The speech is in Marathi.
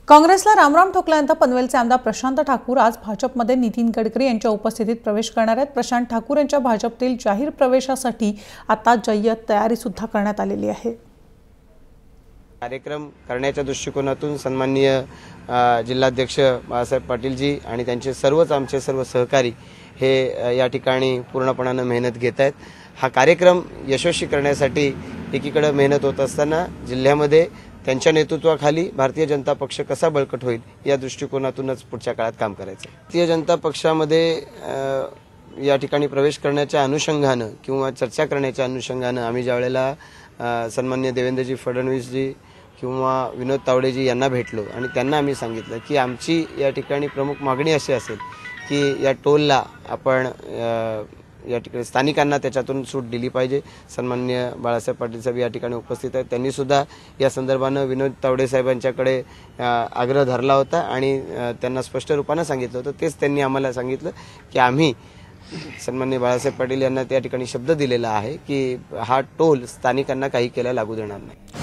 काँग्रेसला रामराम ठोकल्यानंतर पनवेलचे आमदार प्रशांत ठाकूर आज भाजपमध्ये नितीन गडकरी यांच्या उपस्थितीत प्रवेश करणार आहेत। प्रशांत ठाकूर यांच्या भाजपतील जाहीर प्रवेशासाठी आता जय्यत तयारी सुद्धा करण्यात आलेली आहे। कार्यक्रम करण्याच्या दृष्टिकोनातून सन्माननीय जिल्हाध्यक्ष बाळासाहेब पाटील जी आणि त्यांचे आमचे सर्व सहकारी हे या ठिकाणी पूर्णपणाने मेहनत घेत आहेत। हा कार्यक्रम यशस्वी करण्यासाठी एकीकडे मेहनत होत असताना जिल्ह्यामध्ये त्यांच्या नेतृत्वाखाली भारतीय जनता पक्ष कसा बळकट होईल या दृष्टिकोनातूनच पुढच्या काळात काम करायचं। भारतीय जनता पक्षामध्ये या ठिकाणी प्रवेश करण्याच्या अनुषंगाने किंवा चर्चा करण्याच्या अनुषंगाने आम्ही ज्यावेळेला सन्माननीय देवेंद्रजी फडणवीसजी किंवा विनोद तावडेजी यांना भेटलो आणि त्यांना आम्ही सांगितलं की आमची या ठिकाणी प्रमुख मागणी अशी असेल की या टोलला आपण या ठिकाणी स्थानिकांना त्याच्यातून सूट दिली पाहिजे। सन्माननीय बाळासाहेब पाटील साहेब या ठिकाणी उपस्थित आहेत, त्यांनी सुद्धा या संदर्भाने विनोद तावडे साहेबांच्याकडे आग्रह धरला होता आणि त्यांना स्पष्ट रूपाने सांगितलं होतं। तेच त्यांनी आम्हाला सांगितलं की आम्ही सन्माननीय बाळासाहेब पाटील यांना त्या ठिकाणी शब्द दिलेला आहे की हा टोल स्थानिकांना काही केला लागू देणार नाही।